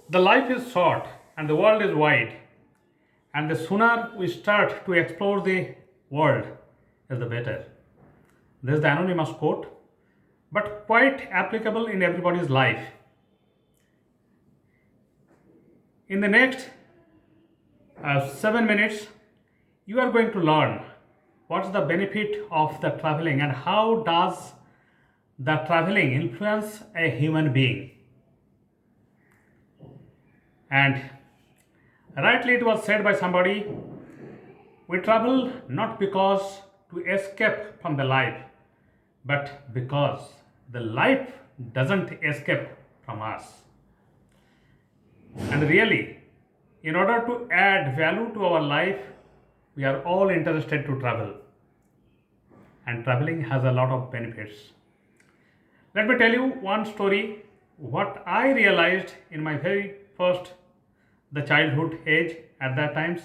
The life is short and the world is wide, and the sooner we start to explore the world, is the better. This is the anonymous quote, but quite applicable in everybody's life. In the next 7 minutes, you are going to learn what's the benefit of the traveling and how does the traveling influence a human being. And rightly, it was said by somebody, we travel not because to escape from the life, but because the life doesn't escape from us. And really, in order to add value to our life, we are all interested to travel. And traveling has a lot of benefits. Let me tell you one story. What I realized in my very first, the childhood age at that times,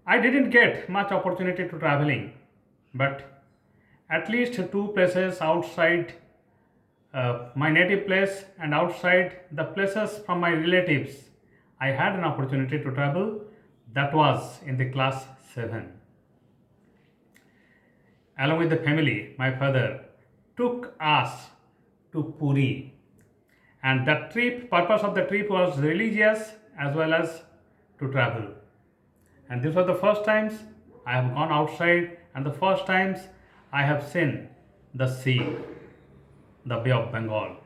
I didn't get much opportunity to traveling, but at least two places outside my native place and outside the places from my relatives, I had an opportunity to travel. That was in the class 7. Along with the family, my father took us to Puri, and the purpose of the trip was religious as well as to travel. And this was the first times I have gone outside, and the first times I have seen the sea, the Bay of Bengal.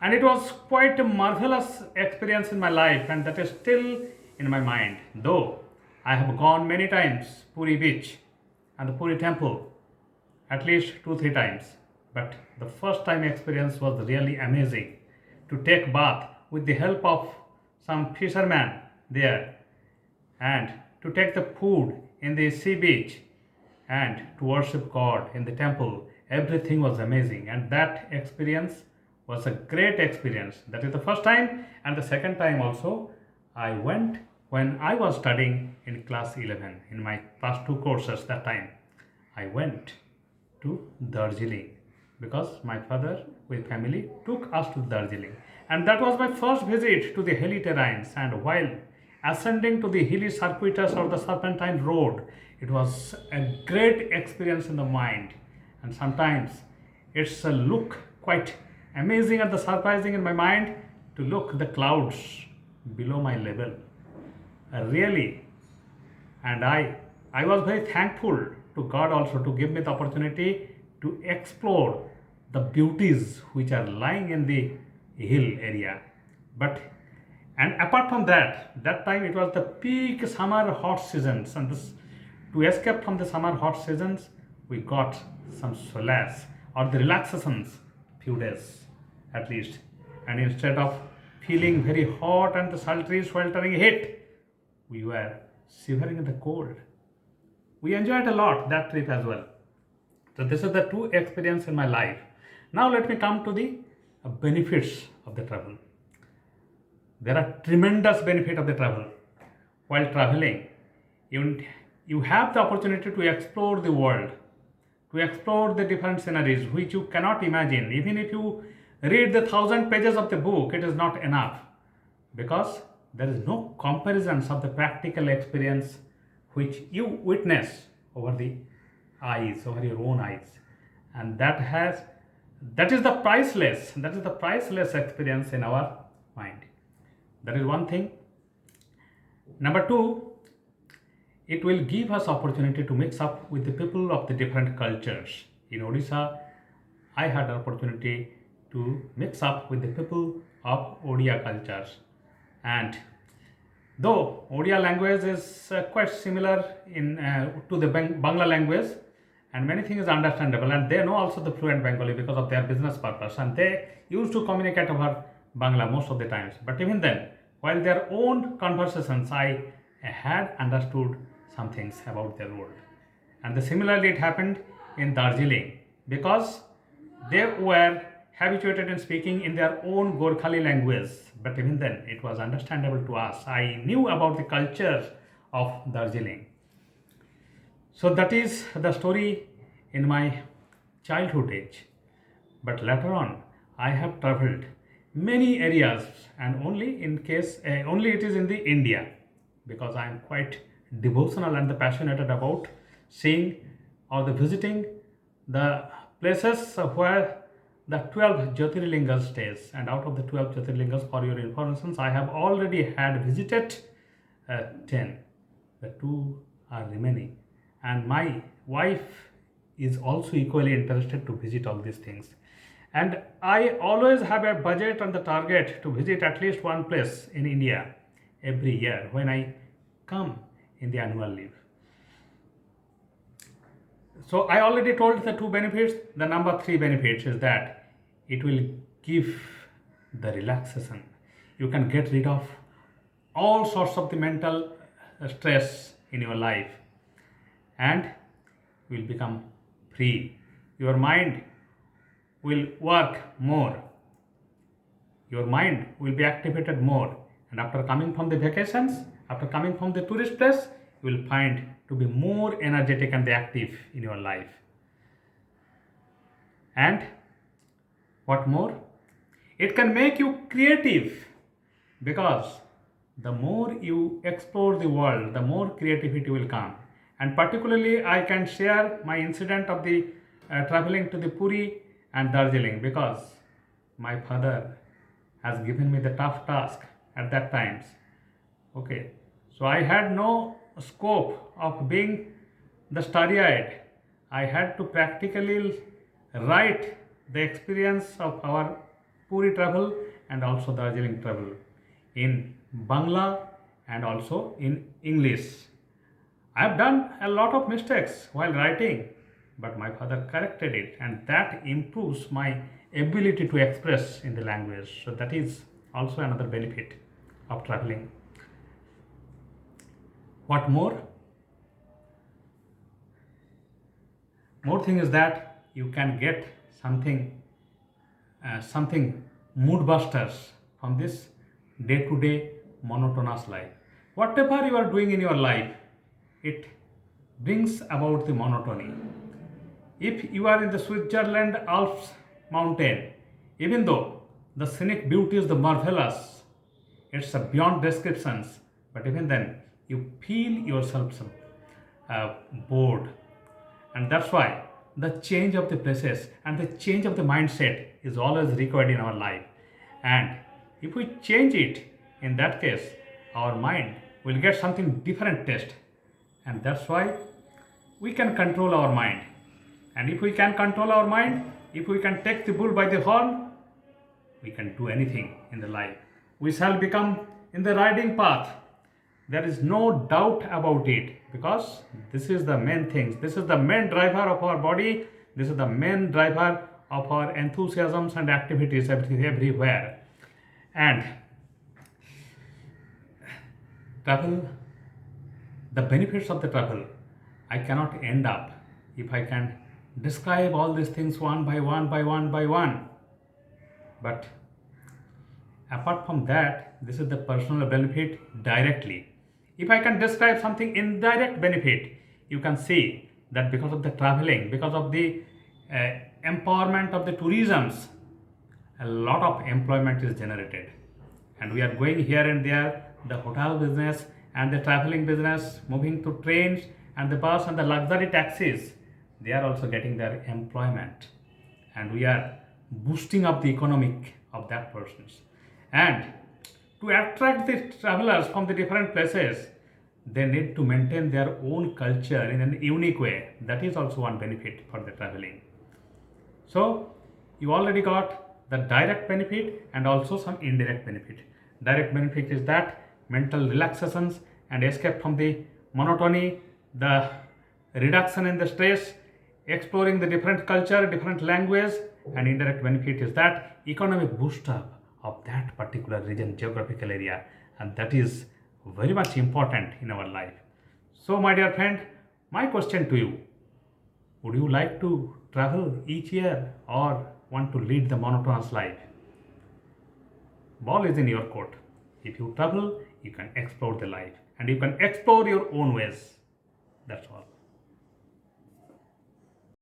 And it was quite a marvelous experience in my life, and that is still in my mind. Though I have gone many times Puri beach and the Puri temple, at least 2 3 times. But the first time experience was really amazing. To take bath with the help of some fishermen there, and to take the food in the sea beach, and to worship God in the temple. Everything was amazing, and that experience was a great experience. That is the first time, and the second time also I went when I was studying in class 11 in my class 2 courses. That time I went to Darjeeling because my father with family took us to Darjeeling, and that was my first visit to the hilly terrains. And while ascending to the hilly circuitous or the serpentine road, it was a great experience in the mind. And sometimes it's a look quite amazing and the surprising in my mind to look the clouds below my level. Really, and I was very thankful to God also to give me the opportunity to explore the beauties which are lying in the hill area. But and apart from that, that time it was the peak summer hot seasons, and this, to escape from the summer hot seasons, we got some solace or the relaxations few days at least. And instead of feeling very hot and the sultry sweltering heat, we were shivering in the cold. We enjoyed a lot that trip as well. So this is the two experience in my life. Now let me come to the benefits of the travel. There are tremendous benefit of the travel. While traveling, you have the opportunity to explore the world, to explore the different sceneries which you cannot imagine. Even if you read the 1,000 pages of the book, it is not enough, because there is no comparisons of the practical experience which you witness over the eyes, over your own eyes. And that is the priceless experience in our mind. That is one thing. Number two, it will give us opportunity to mix up with the people of the different cultures. In Odisha, I had an opportunity to mix up with the people of Odia cultures. And though Odia language is quite similar in to the Bangla language, and many things is understandable, and they know also the fluent Bengali because of their business purpose, and they used to communicate over Bangla most of the times. But even then, while their own conversations, I had understood some things about their world. And similarly, it happened in Darjeeling because they were habituated in speaking in their own Gorkhali language. But even then, it was understandable to us. I knew about the culture of Darjeeling. So that is the story in my childhood age. But later on, I have traveled many areas and only in case only it is in the India, because I am quite devotional and passionate about seeing or the visiting the places where the 12 Jyotirlingas stays. And out of the 12 Jyotirlingas, for your information, I have already had visited 10. The two are remaining, and my wife is also equally interested to visit all these things. And I always have a budget and the target to visit at least one place in India every year when I come in the annual leave. So I already told the two benefits. The number three benefits is that it will give the relaxation. You can get rid of all sorts of the mental stress in your life, and will become free. Your mind will work more. Your mind will be activated more. And after coming from the vacations, after coming from the tourist place, you will find to be more energetic and active in your life. And what more? It can make you creative, because the more you explore the world, the more creativity will come. And particularly, I can share my incident of the traveling to the Puri and Darjeeling, because my father has given me the tough task at that times. Okay, so I had no scope of being the starry-eyed. I had to practically write the experience of our Puri travel and also Darjeeling travel in Bangla and also in English. I have done a lot of mistakes while writing, but my father corrected it, and that improves my ability to express in the language. So that is also another benefit of traveling. What more? More thing is that you can get something mood busters from this day-to-day monotonous life. Whatever you are doing in your life, it brings about the monotony. If you are in the Switzerland Alps mountain, even though the scenic beauty is the marvelous, it's beyond descriptions, but even then you feel yourself bored. And that's why the change of the places and the change of the mindset is always required in our life. And if we change it, in that case, our mind will get something different taste. And that's why we can control our mind. And if we can control our mind, if we can take the bull by the horn, we can do anything in the life. We shall become in the riding path. There is no doubt about it, because this is the main thing. This is the main driver of our body. This is the main driver of our enthusiasms and activities everywhere. And travel, the benefits of the travel, I cannot end up if I can describe all these things one by one by one by one. But apart from that, this is the personal benefit directly. If I can describe something indirect benefit, you can see that because of the traveling, because of the empowerment of the tourisms, a lot of employment is generated. And we are going here and there, the hotel business and the traveling business, moving to trains and the bus and the luxury taxis, they are also getting their employment. And we are boosting up the economic of that persons. And to attract the travelers from the different places, they need to maintain their own culture in a unique way. That is also one benefit for the traveling. So you already got the direct benefit and also some indirect benefit. Direct benefit is that mental relaxations and escape from the monotony, the reduction in the stress, exploring the different culture, different language, and indirect benefit is that economic boost up of that particular region, geographical area, and that is very much important in our life. So my dear friend, my question to you, would you like to travel each year or want to lead the monotonous life? Ball is in your court. If you travel, you can explore the life and you can explore your own ways. That's all.